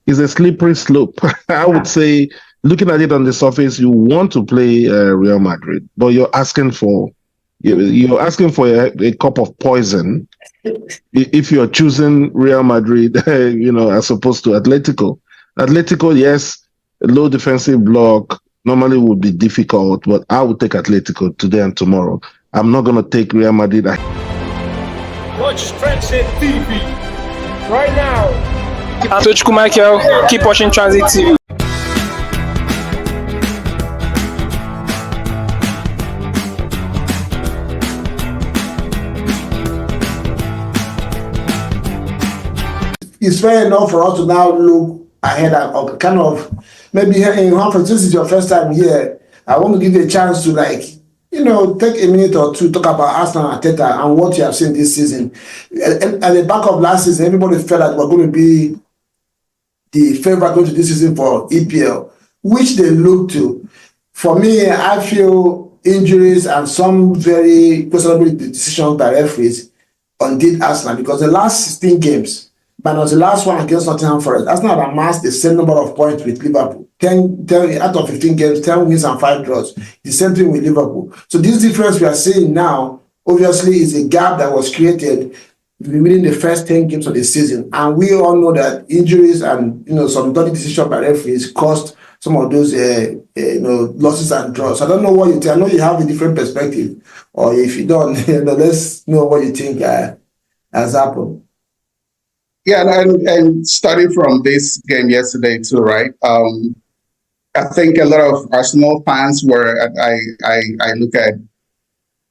is a slippery slope. I would say, looking at it on the surface, you want to play Real Madrid, but you're asking for a cup of poison if you're choosing Real Madrid, as opposed to Atletico. Atletico, yes, a low defensive block normally would be difficult, but I would take Atletico today and tomorrow. I'm not going to take Real Madrid. Watch Transit TV right now. Atletico Michael, keep watching Transit TV. It's fair enough for us to now look ahead and kind of maybe in conference. This is your first time here. I want to give you a chance to take a minute or two, talk about Arsenal and Arteta and what you have seen this season. At the back of last season, everybody felt that we're going to be the favorite going to this season for EPL, which they look to. For me, I feel injuries and some very questionable decisions by referees undid Arsenal, because the last 16 games, but was the last one against Nottingham Forest, Arsenal had amassed the same number of points with Liverpool. 10 out of 15 games, 10 wins and 5 draws. The same thing with Liverpool. So this difference we are seeing now, obviously, is a gap that was created within the first 10 games of the season. And we all know that injuries and some dirty decisions by referees caused some of those losses and draws. So I don't know what you think. I know you have a different perspective, or if you don't, let's know what you think has happened. Yeah, and starting from this game yesterday too, right? I think a lot of Arsenal fans I look at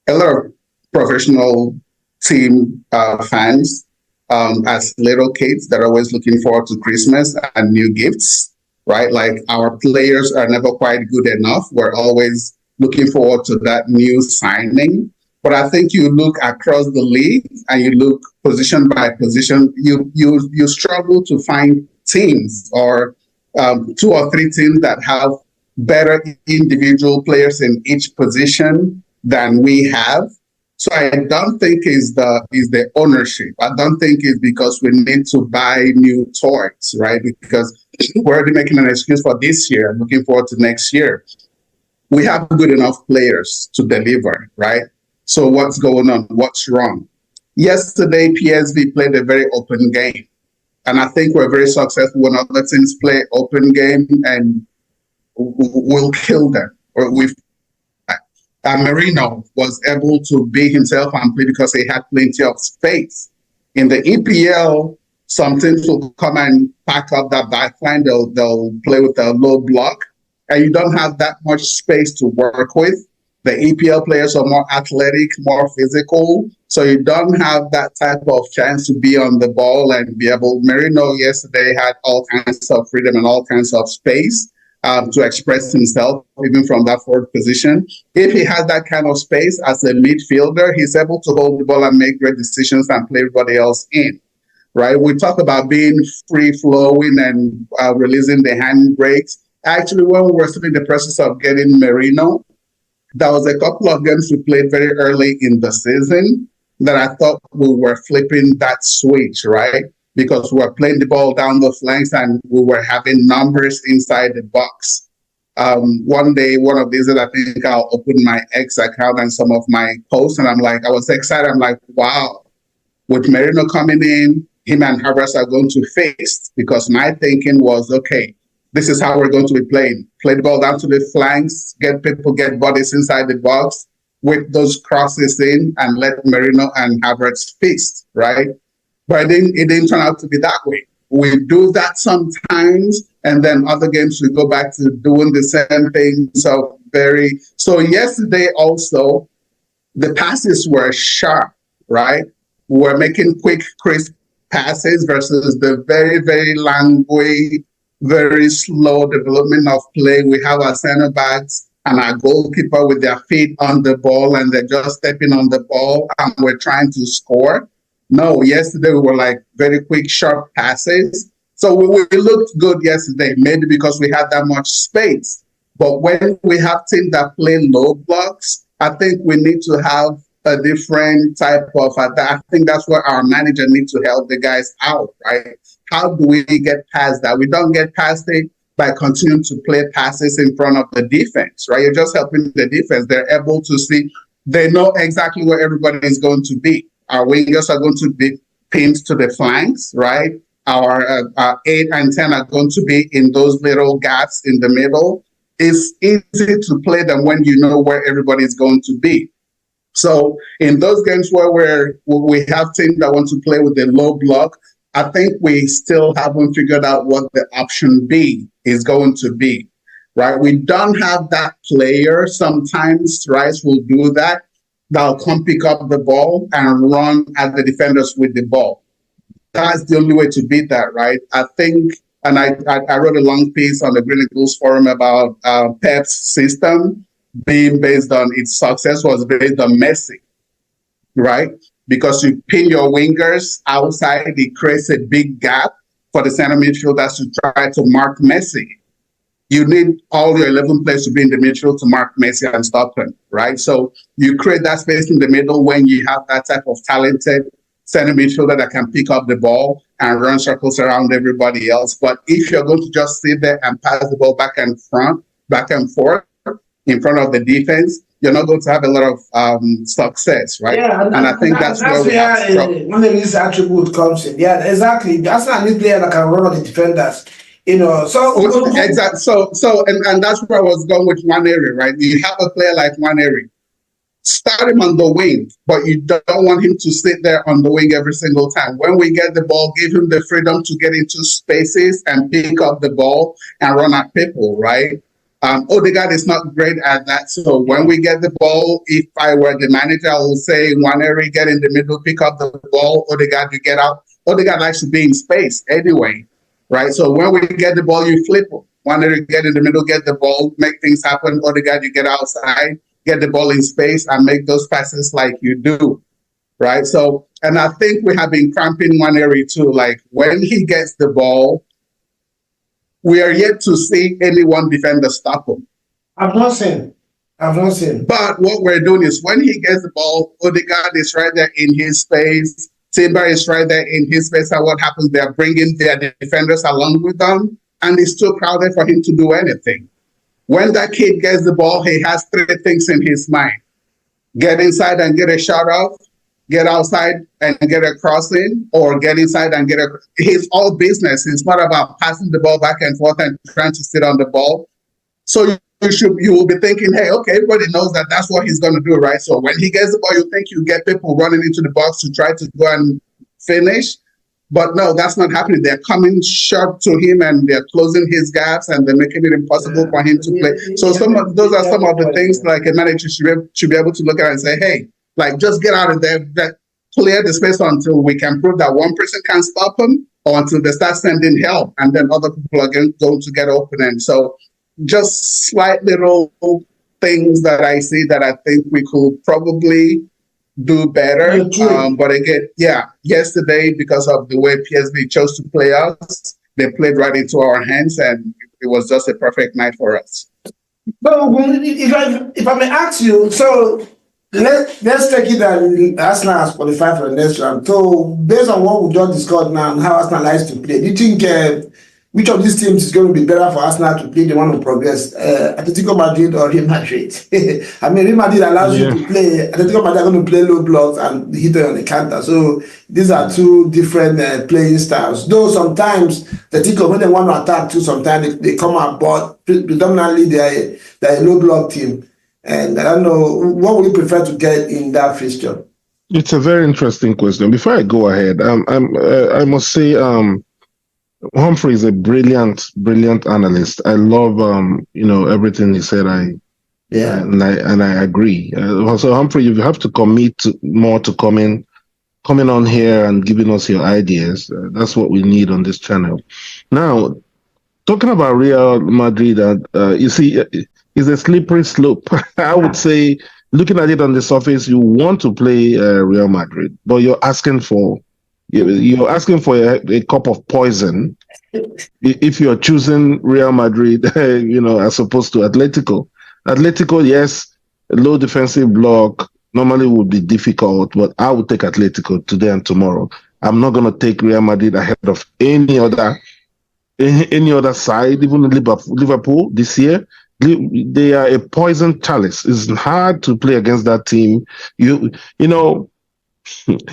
a lot of professional team fans as little kids that are always looking forward to Christmas and new gifts, right? Like, our players are never quite good enough. We're always looking forward to that new signing. But I think you look across the league and you look position by position, you struggle to find teams or 2 or 3 teams that have better individual players in each position than we have. So I don't think is the ownership. I don't think it's because we need to buy new toys, right? Because we're already making an excuse for this year, looking forward to next year. We have good enough players to deliver, right? So what's going on? What's wrong? Yesterday, PSV played a very open game. And I think we're very successful when other teams play open game and we'll kill them. Marino was able to be himself and play because he had plenty of space. In the EPL, some teams will come and pack up that backline. They'll play with a low block, and you don't have that much space to work with. The EPL players are more athletic, more physical, so you don't have that type of chance to be on the ball and be able. Marino yesterday had all kinds of freedom and all kinds of space to express himself, even from that forward position. If he has that kind of space as a midfielder, he's able to hold the ball and make great decisions and play everybody else in, right? We talk about being free-flowing and releasing the handbrakes. Actually, when we were still in the process of getting Marino, there was a couple of games we played very early in the season that I thought we were flipping that switch, right? Because we were playing the ball down the flanks and we were having numbers inside the box. One day, one of these, I think I'll open my X account and some of my posts, and I was excited. I'm like, wow, with Marino coming in, him and Alvarez are going to face, because my thinking was, okay, this is how we're going to be playing. Play the ball down to the flanks, get bodies inside the box, whip those crosses in, and let Marino and Alvarez feast, right? But it didn't turn out to be that way. We do that sometimes, and then other games we go back to doing the same thing. So yesterday also, the passes were sharp, right? We're making quick, crisp passes versus the very, very languid, very slow development of play. We have our center backs and our goalkeeper with their feet on the ball, and they're just stepping on the ball, and we're trying to score. No, yesterday we were like very quick, sharp passes. So we looked good yesterday, maybe because we had that much space. But when we have teams that play low blocks, I think we need to have a different type of, I think that's where our manager needs to help the guys out, right? how do we get past that? We don't get past it by continuing to play passes in front of the defense, right? You're just helping the defense. They're able to see, they know exactly where everybody is going to be. Our wingers are going to be pinned to the flanks, right? Our 8 and 10 are going to be in those little gaps in the middle. It's easy to play them when you know where everybody is going to be. So in those games where we have teams that want to play with a low block, I think we still haven't figured out what the option B is going to be, right? We don't have that player. Sometimes Rice will do that. They'll come pick up the ball and run at the defenders with the ball. That's the only way to beat that, right? I think, and I wrote a long piece on the Green Eagles forum about Pep's system being based on its success was based on Messi, right? Because you pin your wingers outside, it creates a big gap for the center midfielders to try to mark Messi. You need all your 11 players to be in the midfield to mark Messi and stop him, right? So you create that space in the middle when you have that type of talented center midfielder that can pick up the ball and run circles around everybody else. But if you're going to just sit there and pass the ball back and forth in front of the defense, you're not going to have a lot of success, right? Yeah, and I think that's where we have struggled. One of these attributes comes in. Yeah, exactly. That's not a player that can run on the defenders. You know, exactly. So, and that's where I was going with Nwaneri, right? You have a player like Nwaneri, start him on the wing, but you don't want him to sit there on the wing every single time. When we get the ball, give him the freedom to get into spaces and pick up the ball and run at people, right? Odegaard is not great at that. So when we get the ball, if I were the manager, I would say, Nwaneri, get in the middle, pick up the ball. Odegaard, you get out. Odegaard likes to be in space anyway, right? So when we get the ball, you flip him. Nwaneri, get in the middle, get the ball, make things happen. Odegaard, you get outside, get the ball in space and make those passes like you do, right? So, and I think we have been cramping Nwaneri too. Like when he gets the ball, we are yet to see any one defender stop him. I've not seen. But what we're doing is when he gets the ball, Odegaard is right there in his space. Timber is right there in his space. And what happens? They're bringing their defenders along with them. And it's too crowded for him to do anything. When that kid gets the ball, he has 3 things in his mind. Get inside and get a shot off. Get outside and get a crossing, or get inside and get a... It's all business. It's not about passing the ball back and forth and trying to sit on the ball. So you will be thinking, hey, okay, everybody knows that that's what he's going to do, right? So when he gets the ball, you think you get people running into the box to try to go and finish. But no, that's not happening. They're coming short to him and they're closing his gaps and they're making it impossible for him to play. So those are some of the things like a manager should be able to look at and say, hey, like just get out of there, clear the space until we can prove that one person can stop him, or until they start sending help and then other people are going to get open. And so just slight little things that I see that I think we could probably do better. But again, yesterday, because of the way PSV chose to play us, they played right into our hands and it was just a perfect night for us. So if I may ask you, so let's take it that Arsenal has qualified for the next round. So based on what we just discussed now and how Arsenal likes to play, do you think which of these teams is going to be better for Arsenal to play the one to progress? Atletico Madrid or Real Madrid? I mean, Real Madrid allows you to play. Atletico Madrid are going to play low blocks and hit it on the counter. So these are 2 different playing styles. Though sometimes Atletico, when they want to attack too, sometimes they come out, but predominantly they're a low block team. And I don't know, what would you prefer to get in that fixture? It's a very interesting question. Before I go ahead, I must say Humphrey is a brilliant analyst. I love everything he said. And I agree. Also, Humphrey, you have to commit more to coming on here and giving us your ideas. That's what we need on this channel. Now, talking about Real Madrid, you see, it's a slippery slope. I would say, looking at it on the surface, you want to play Real Madrid, but you're asking for a cup of poison if you're choosing Real Madrid, as opposed to Atletico. Atletico, yes, a low defensive block normally would be difficult, but I would take Atletico today and tomorrow. I'm not going to take Real Madrid ahead of any other side, even Liverpool this year. They are a poison chalice. It's hard to play against that team. You know,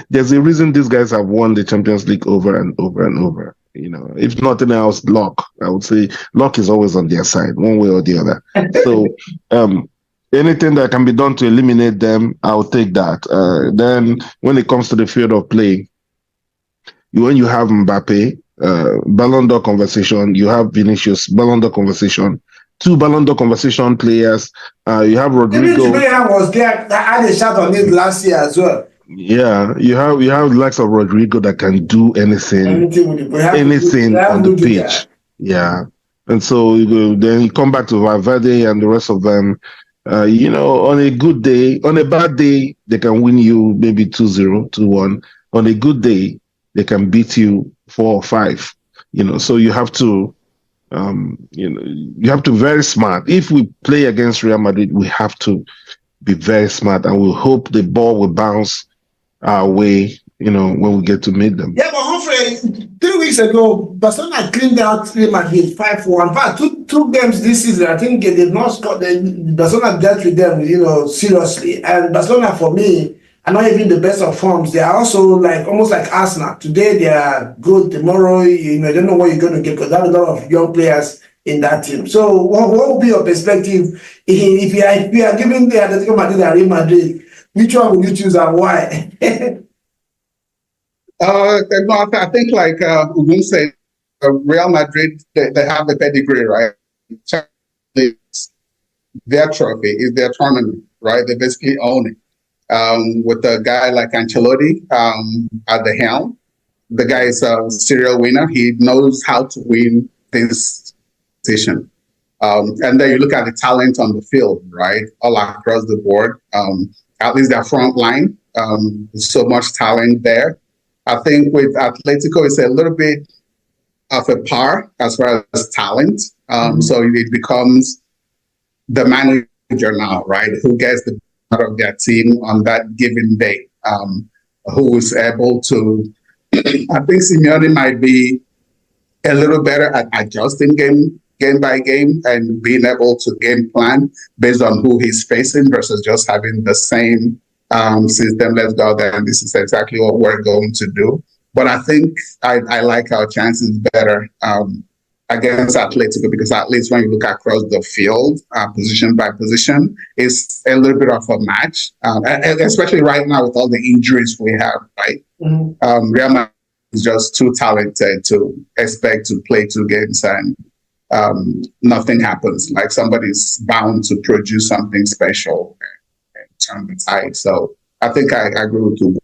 there's a reason these guys have won the Champions League over and over and over. If nothing else, luck. I would say luck is always on their side, one way or the other. So, anything that can be done to eliminate them, I'll take that. Then, when it comes to the field of play, when you have Mbappe, Ballon d'Or conversation, you have Vinicius, Ballon d'Or conversation, 2 Ballon d'Or conversation players. You have Rodrygo. Julián was there. I had a shot on it last year as well. Yeah, you have the likes of Rodrygo that can do anything on the pitch. Yeah, and so then you come back to Valverde and the rest of them. On a good day, on a bad day, they can win you maybe 2-0, 2-1. On a good day, they can beat you 4 or 5. So you have to, you have to be very smart. If we play against Real Madrid, we have to be very smart, and we'll hope the ball will bounce our way, when we get to meet them. Yeah, but Humphrey, 3 weeks ago, Barcelona cleaned out Real Madrid 5-1. In fact, two games this season, I think they did not score. Barcelona dealt with them, seriously. And Barcelona, for me, are not even the best of forms. They are also almost like Arsenal. Today they are good. Tomorrow, you don't know what you're going to get because there are a lot of young players in that team. So, what will be your perspective if you are giving the Atletico Madrid and Real Madrid? Which one will you choose and why? I think like Ugun said, Real Madrid, they have the pedigree, right? Their trophy is their tournament, right? They basically own it. With a guy like Ancelotti at the helm, the guy is a serial winner. He knows how to win this position. And then you look at the talent on the field, right? All across the board. At least their front line, there's so much talent there. I think with Atletico, it's a little bit of a par as far as talent. So it becomes the manager now, right? Who gets the part of their team on that given day? Who is able to? I think Simeone might be a little better at adjusting game by game and being able to game plan based on who he's facing versus just having the same system. Let's go there, and this is exactly what we're going to do. But I think I like our chances better against Atletico because at least when you look across the field, position by position, it's a little bit of a match, especially right now with all the injuries we have, right? Real Madrid is just too talented to expect to play 2 games and nothing happens. Like somebody's bound to produce something special and turn the tide. So I think I agree with you.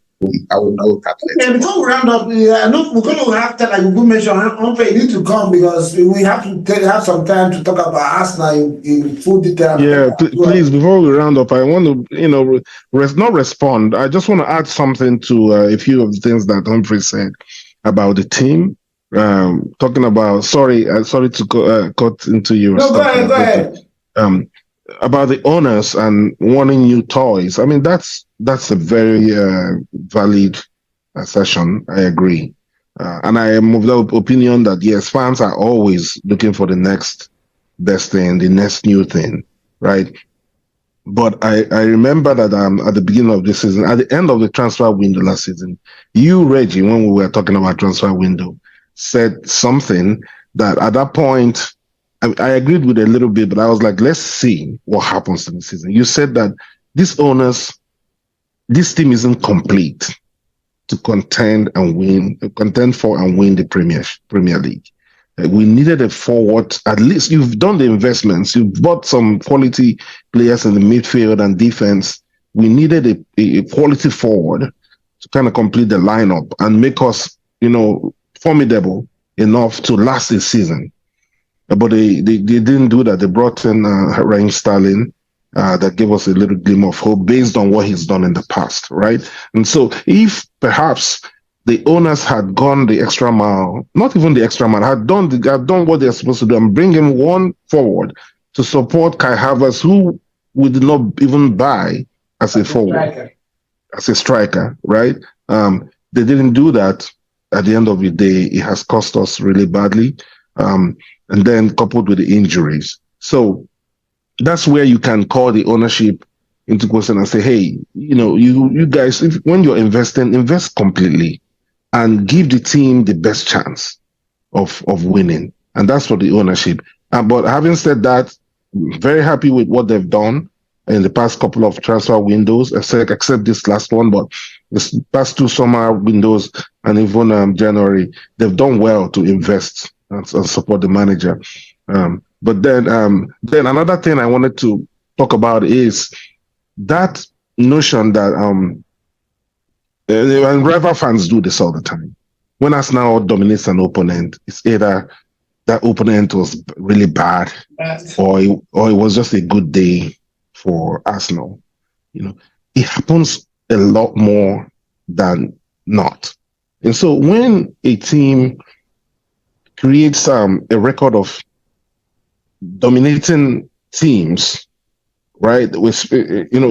I will know that later. Yeah, before we round up, I know we're going to have to, like you mentioned, Humphrey, you need to come because we have to have some time to talk about Arsenal in full detail. Yeah, please, before we round up, I want to, not respond. I just want to add something to a few of the things that Humphrey said about the team. Talking about, sorry to cut into your stuff. No, go ahead. About the owners and wanting new toys. I mean, that's a very valid assertion. I agree. And I am of the opinion that, yes, fans are always looking for the next best thing, the next new thing, right? But I remember that at the beginning of this season, at the end of the transfer window last season, you, Reggie, when we were talking about transfer window, said something that at that point, I agreed with a little bit, but I was like, let's see what happens in the season. You said that this team isn't complete to contend for and win the Premier League. We needed a forward. At least you've done the investments. You've bought some quality players in the midfield and defense. We needed a quality forward to kind of complete the lineup and make us, formidable enough to last this season. But they didn't do that. They brought in Raheem Sterling that gave us a little glimmer of hope based on what he's done in the past, right? And so if perhaps the owners had gone the extra mile, not even the extra mile, had done what they're supposed to do and bring in one forward to support Kai Havertz, who we did not even buy as a forward, as a striker, right? they didn't do that. At the end of the day, it has cost us really badly. And then coupled with the injuries. So that's where you can call the ownership into question and say, hey, you guys, when you're investing, invest completely and give the team the best chance of winning. And that's for the ownership. But having said that, very happy with what they've done in the past couple of transfer windows, except this last one, but this past 2 summer windows and even January, they've done well to invest and support the manager. But then another thing I wanted to talk about is that notion that and rival fans do this all the time. When Arsenal dominates an opponent, it's either that opponent was really bad or it was just a good day for Arsenal. It happens a lot more than not. And so when a team creates a record of dominating teams, right? With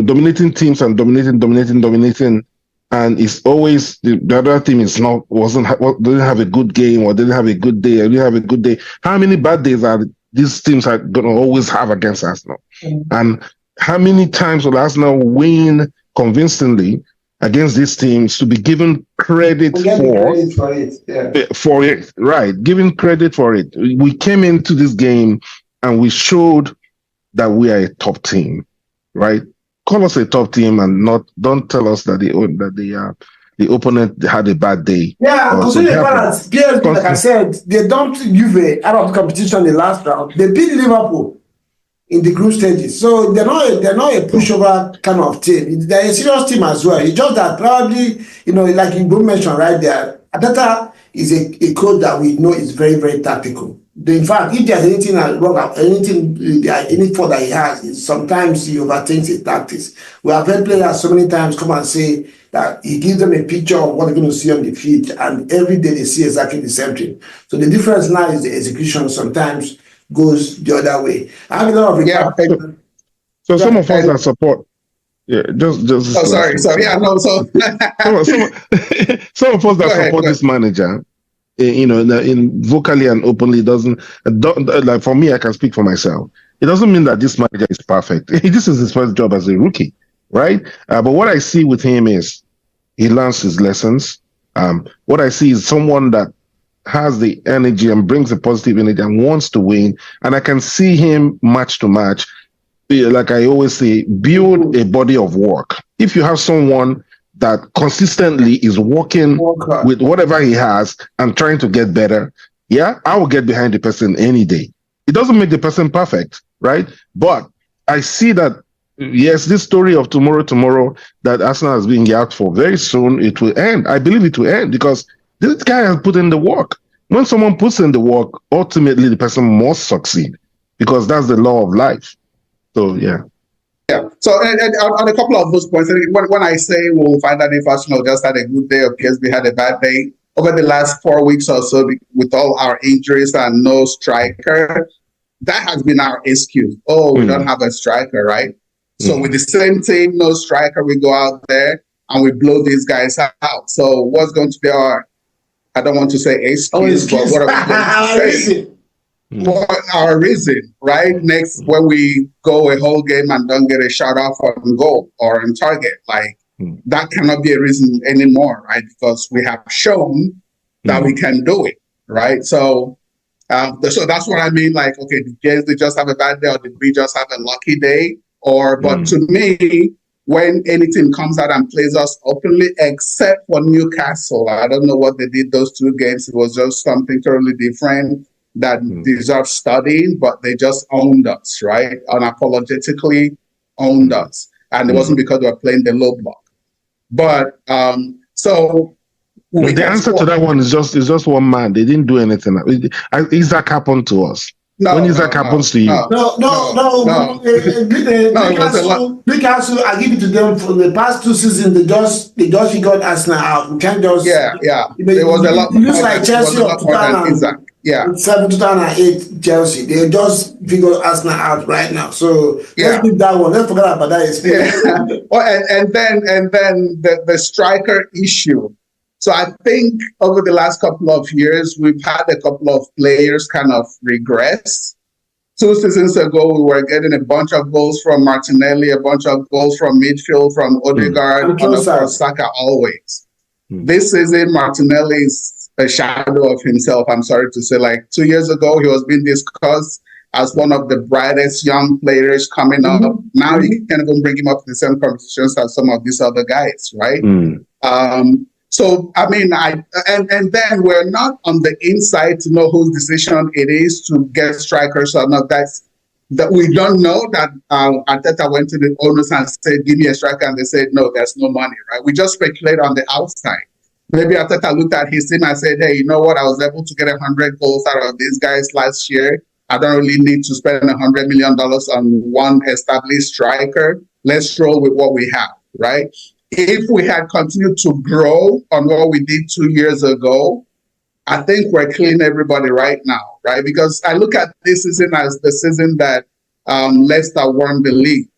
dominating teams and dominating, and it's always the other team didn't have a good game or didn't have a good day or didn't have a good day. How many bad days are these teams are going to always have against Arsenal? And how many times will Arsenal win convincingly against these teams to be given credit for it? Right, given credit for it. We came into this game and we showed that we are a top team, right? Call us a top team and don't tell us that the opponent had a bad day. Yeah, considering balance, PSG, like I said, they dumped Juve out of the competition in the last round. They beat Liverpool in the group stages, so they're not a pushover kind of team. They're a serious team as well. It's just that probably, like you both mentioned right there, Arteta is a coach that we know is very, very tactical. In fact, if there's anything wrong, any fault that he has, sometimes he overthinks his tactics. We have heard players so many times come and say that he gives them a picture of what they're going to see on the field, and every day they see exactly the same thing. So the difference now is the execution sometimes goes the other way. I have a lot of regard. So some of us that support. Yeah, just. Oh, sorry. Yeah, no. So some of us that support this manager, in vocally and openly doesn't like. For me, I can speak for myself. It doesn't mean that this manager is perfect. This is his first job as a rookie, right? But what I see with him is he learns his lessons. What I see is someone that has the energy and brings the positive energy and wants to win. And I can see him match to match. Like I always say, build a body of work. If you have someone that consistently is working with whatever he has and trying to get better, I will get behind the person any day. It doesn't make the person perfect, right? But I see that, yes, this story of tomorrow that Arsenal has been yacked for, very soon it will end. I believe it will end because this guy has put in the work. When someone puts in the work, ultimately the person must succeed because that's the law of life. So, yeah. Yeah. So, and on a couple of those points, when I say we'll find out if Arsenal just had a good day or PSG had a bad day, over the last 4 weeks or so, with all our injuries and no striker, that has been our excuse. Oh, we don't have a striker, right? So with the same team, no striker, we go out there and we blow these guys out. So what's going to be our, I don't want to say excuse, but what are we going to say? What our reason, right? Next, when we go a whole game and don't get a shot off on goal or on target, like that cannot be a reason anymore, right? Because we have shown that we can do it, right? So, so that's what I mean. Like, okay, did they just have a bad day, or did we just have a lucky day? But to me, when any team comes out and plays us openly, except for Newcastle, I don't know what they did those 2 games. It was just something totally different that deserves studying, but they just owned us, right? Unapologetically owned us. And it wasn't because we were playing the low block. But so the answer to that one is just one man. They didn't do anything. Isaac happened to us. When Isaac happens to you. Newcastle, I give it to them for the past 2 seasons. They just figured Arsenal out. We can't just There was a lot. It looks like Chelsea of 2008 Chelsea. They just figured Arsenal out right now. So let's leave that one. Let's forget about that experience. Well, and then the striker issue. So I think over the last couple of years, we've had a couple of players kind of regress. 2 seasons ago, we were getting a bunch of goals from Martinelli, a bunch of goals from midfield, from Odegaard, and of course, Saka always. This season, Martinelli is a shadow of himself, I'm sorry to say. Like 2 years ago, he was being discussed as one of the brightest young players coming up. Now you can't even bring him up to the same conversations as some of these other guys, right? So, I mean, and then we're not on the inside to know whose decision it is to get strikers or not. That we don't know that Arteta went to the owners and said, give me a striker, and they said, no, there's no money, right? We just speculate on the outside. Maybe Arteta looked at his team and said, hey, you know what? I was able to get 100 goals out of these guys last year. I don't really need to spend $100 million on one established striker. Let's roll with what we have, right? If we had continued to grow on what we did 2 years ago, I think we're killing everybody right now, right? Because I look at this season as the season that Leicester won the league.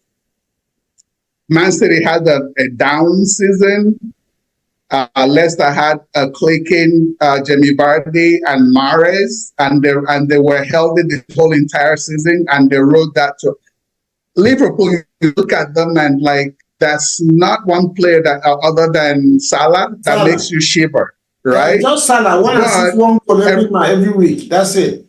Man City had a down season. Leicester had a clicking Jamie Vardy and Mahrez, and they were healthy the whole entire season, and they rode that to Liverpool. You look at them and like, that's not one player that other than Salah that makes you shiver, right? Just Salah, one goal every week. That's it.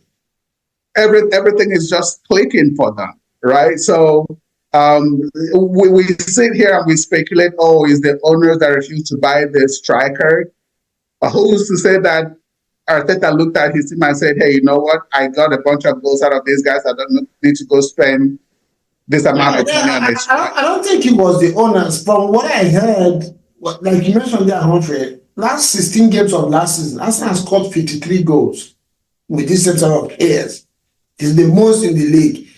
Everything is just clicking for them, right? So we sit here and we speculate, oh, is the owners that refuse to buy the striker? Who's to say that Arteta looked at his team and said, hey, you know what? I got a bunch of goals out of these guys. I don't need to go spend this amount of money on this. I don't think it was the owners. From what I heard, like you mentioned there, Humphrey, last 16 games of last season, Arsenal has scored 53 goals with this set of players. It's the most in the league.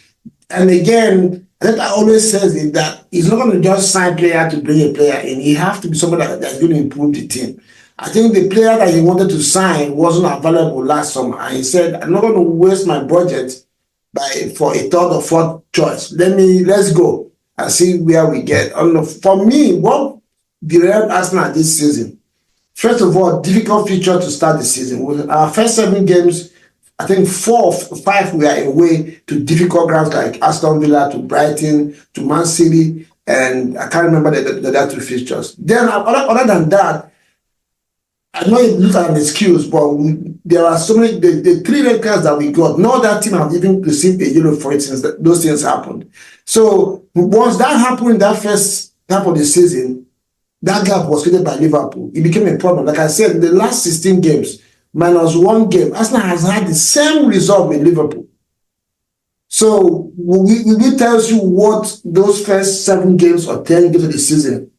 And again, Arteta always says it, that he's not going to just sign player to bring a player in. He has to be somebody that's going to improve the team. I think the player that he wanted to sign wasn't available last summer. And he said, I'm not going to waste my budget for a third or fourth choice. Let's go and see where we get. For me, what derailed Arsenal this season, first of all, difficult feature to start the season. With our first 7 games, I think 4 or 5 were away to difficult grounds like Aston Villa, to Brighton, to Man City, and I can't remember the other 2 fixtures. Then, other than that, I know it looks like an excuse, but there are so many, the 3 red cards that we got, no other team have even received a yellow for it since those things happened. So once that happened in that first half of the season, that gap was created by Liverpool. It became a problem. Like I said, in the last 16 games, minus 1 game, Arsenal has had the same result with Liverpool. So we tells you what those first 7 games or 10 games of the season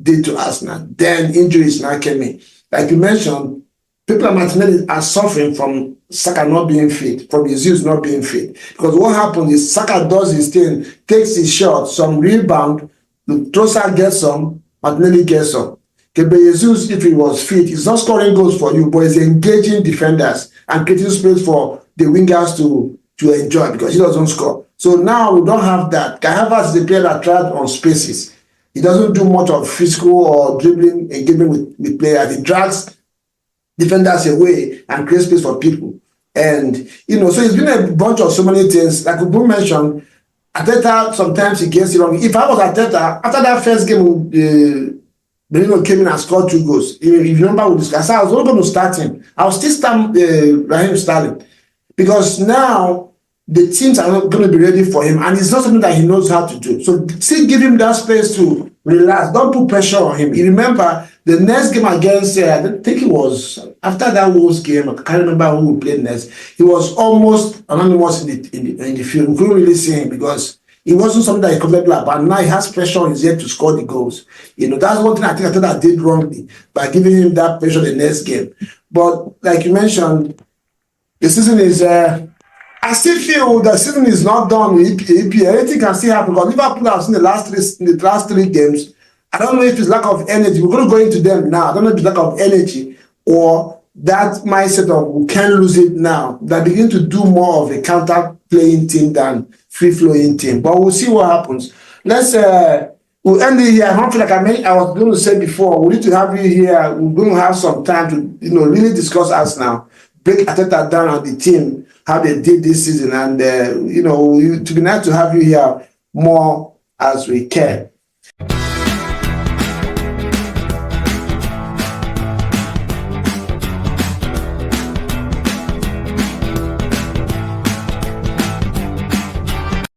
did to Arsenal. Then injuries now came in. Like you mentioned, people at Martinelli are suffering from Saka not being fit, from Jesus not being fit. Because what happens is Saka does his thing, takes his shot, some rebound, Trossard gets some, Martinelli gets some. Jesus, if he was fit, he's not scoring goals for you, but he's engaging defenders and creating space for the wingers to enjoy because he doesn't score. So now we don't have that. Havertz is the player that thrives on spaces. He doesn't do much of physical or dribbling engagement with players. He drags defenders away and creates space for people. And, so it's been a bunch of so many things. Like we mentioned, Arteta, sometimes he gets it wrong. If I was Arteta, after that first game, Bruno came in and scored 2 goals. If you remember, we discussed, I was not going to start him. I was still start Raheem Sterling. Because now, the teams are not going to be ready for him, and it's not something that he knows how to do. So still give him that space to relax. Don't put pressure on him. You remember the next game against, I think it was after that Wolves game. I can't remember who we played next. He was almost anonymous in the field. We couldn't really see him because it wasn't something that he could play. But now he has pressure on his head to score the goals. That's one thing I think I did wrongly by giving him that pressure the next game. But like you mentioned, the season is. I still feel the season is not done with EPL. Anything can still happen because Liverpool have seen the last 3 games. I don't know if it's lack of energy. We're going to go into them now. I don't know if it's lack of energy or that mindset of we can't lose it now. They begin to do more of a counter-playing team than free-flowing team. But we'll see what happens. We'll we'll end it here. Hopefully, like I was going to say before, we need to have you here. We're going to have some time to, really discuss us now, break Arteta down on the team, how they did this season, and to be nice to have you here more as we can.